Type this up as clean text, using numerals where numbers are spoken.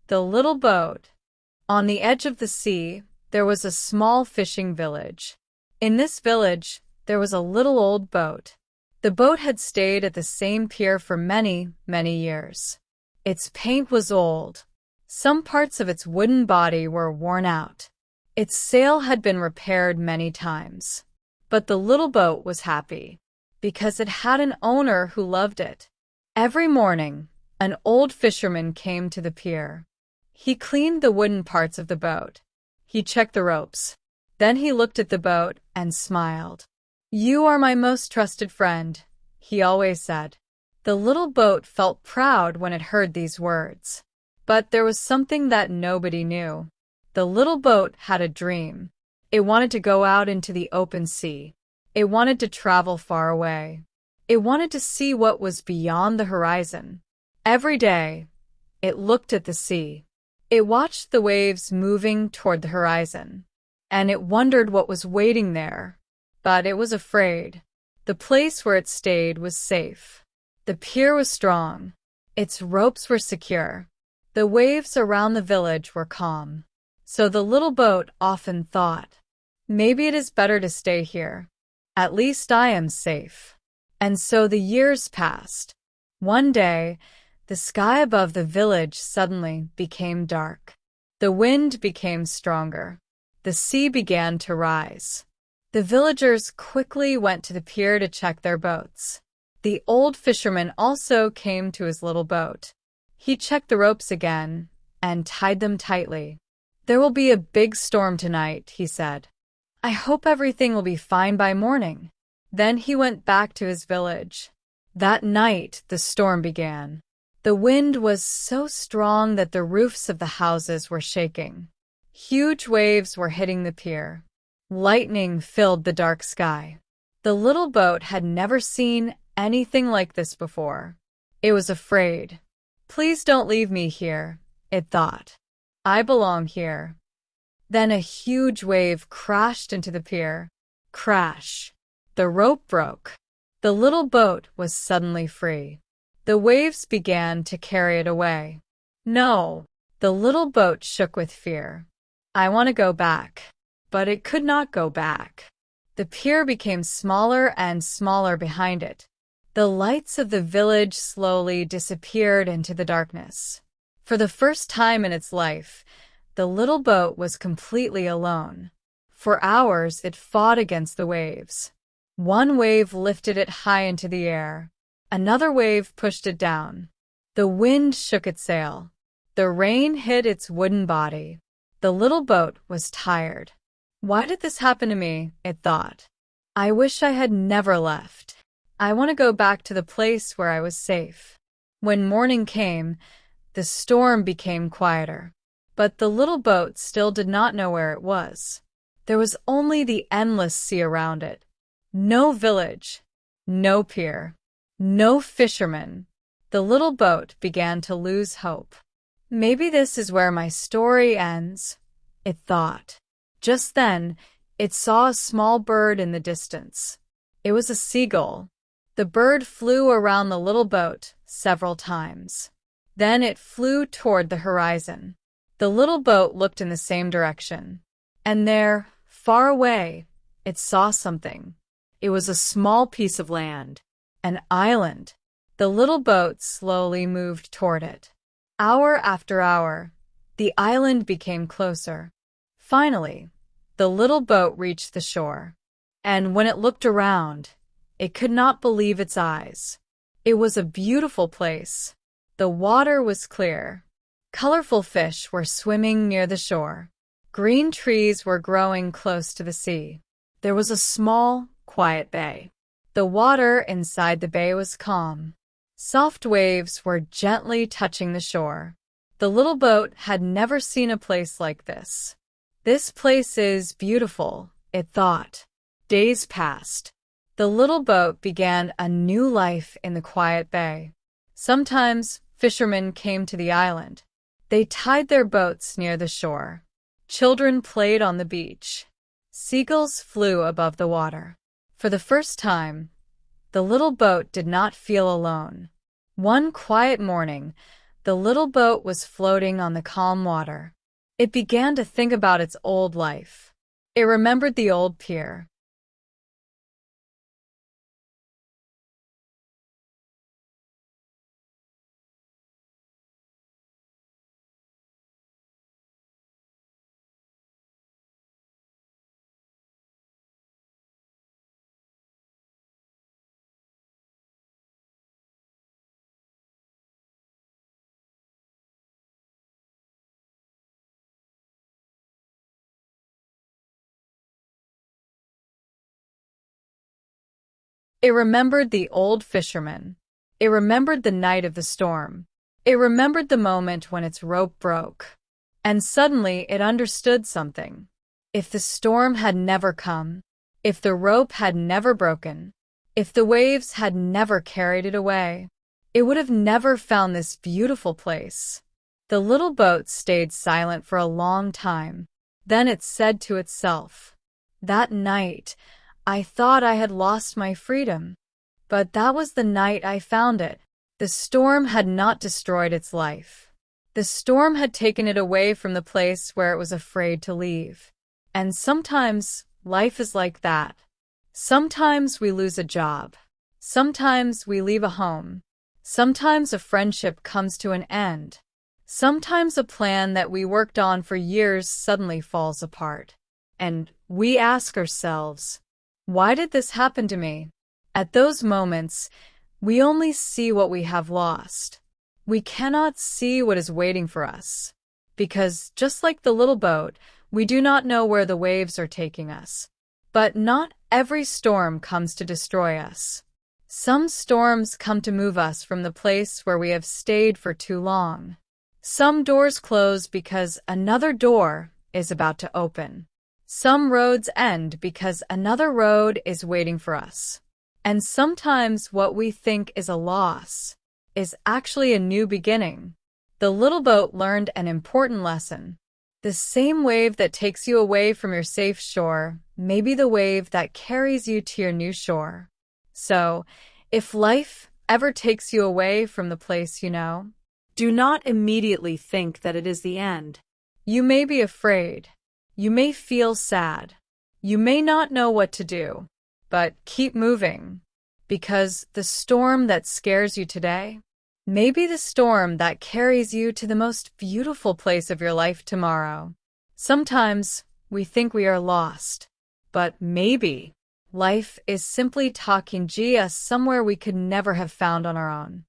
The little boat. On the edge of the sea, there was a small fishing village. In this village, there was a little old boat. The boat had stayed at the same pier for many, many years. Its paint was old. Some parts of its wooden body were worn out. Its sail had been repaired many times. But the little boat was happy, because it had an owner who loved it. Every morning, an old fisherman came to the pier. He cleaned the wooden parts of the boat. He checked the ropes. Then he looked at the boat and smiled. "You are my most trusted friend," he always said. The little boat felt proud when it heard these words. But there was something that nobody knew. The little boat had a dream. It wanted to go out into the open sea. It wanted to travel far away. It wanted to see what was beyond the horizon. Every day, it looked at the sea. It watched the waves moving toward the horizon, and it wondered what was waiting there. But it was afraid. The place where it stayed was safe. The pier was strong. Its ropes were secure. The waves around the village were calm. So the little boat often thought, "Maybe it is better to stay here. At least I am safe." And so the years passed. One day, the sky above the village suddenly became dark. The wind became stronger. The sea began to rise. The villagers quickly went to the pier to check their boats. The old fisherman also came to his little boat. He checked the ropes again and tied them tightly. "There will be a big storm tonight," he said. "I hope everything will be fine by morning." Then he went back to his village. That night, the storm began. The wind was so strong that the roofs of the houses were shaking. Huge waves were hitting the pier. Lightning filled the dark sky. The little boat had never seen anything like this before. It was afraid. "Please don't leave me here," it thought. "I belong here." Then a huge wave crashed into the pier. Crash! The rope broke. The little boat was suddenly free. The waves began to carry it away. No! The little boat shook with fear. "I want to go back." But it could not go back. The pier became smaller and smaller behind it. The lights of the village slowly disappeared into the darkness. For the first time in its life, the little boat was completely alone. For hours, it fought against the waves. One wave lifted it high into the air. Another wave pushed it down. The wind shook its sail. The rain hit its wooden body. The little boat was tired. "Why did this happen to me?" it thought. "I wish I had never left. I want to go back to the place where I was safe." When morning came, the storm became quieter. But the little boat still did not know where it was. There was only the endless sea around it. No village, no pier, no fisherman. The little boat began to lose hope. "Maybe this is where my story ends," it thought. Just then, it saw a small bird in the distance. It was a seagull. The bird flew around the little boat several times. Then it flew toward the horizon. The little boat looked in the same direction. And there, far away, it saw something. It was a small piece of land, an island. The little boat slowly moved toward it. Hour after hour, the island became closer. Finally, the little boat reached the shore. And when it looked around, it could not believe its eyes. It was a beautiful place. The water was clear. Colorful fish were swimming near the shore. Green trees were growing close to the sea. There was a small, quiet bay. The water inside the bay was calm. Soft waves were gently touching the shore. The little boat had never seen a place like this. "This place is beautiful," it thought. Days passed. The little boat began a new life in the quiet bay. Sometimes fishermen came to the island. They tied their boats near the shore. Children played on the beach. Seagulls flew above the water. For the first time, the little boat did not feel alone. One quiet morning, The little boat was floating on the calm water. It began to think about its old life. It remembered the old pier. It remembered the old fisherman. It remembered the night of the storm. It remembered the moment when its rope broke. And suddenly it understood something. If the storm had never come, if the rope had never broken, if the waves had never carried it away, it would have never found this beautiful place. The little boat stayed silent for a long time. Then it said to itself, "That night, I thought I had lost my freedom. But that was the night I found it." The storm had not destroyed its life. The storm had taken it away from the place where it was afraid to leave. And sometimes life is like that. Sometimes we lose a job. Sometimes we leave a home. Sometimes a friendship comes to an end. Sometimes a plan that we worked on for years suddenly falls apart. And we ask ourselves, why did this happen to me? At those moments, we only see what we have lost. We cannot see what is waiting for us. Because, just like the little boat, we do not know where the waves are taking us. But not every storm comes to destroy us. Some storms come to move us from the place where we have stayed for too long. Some doors close because another door is about to open. Some roads end because another road is waiting for us. And sometimes what we think is a loss is actually a new beginning. The little boat learned an important lesson. The same wave that takes you away from your safe shore may be the wave that carries you to your new shore. So, if life ever takes you away from the place you know, do not immediately think that it is the end. You may be afraid. You may feel sad. You may not know what to do. But keep moving. Because the storm that scares you today may be the storm that carries you to the most beautiful place of your life tomorrow. Sometimes we think we are lost. But maybe life is simply taking us somewhere we could never have found on our own.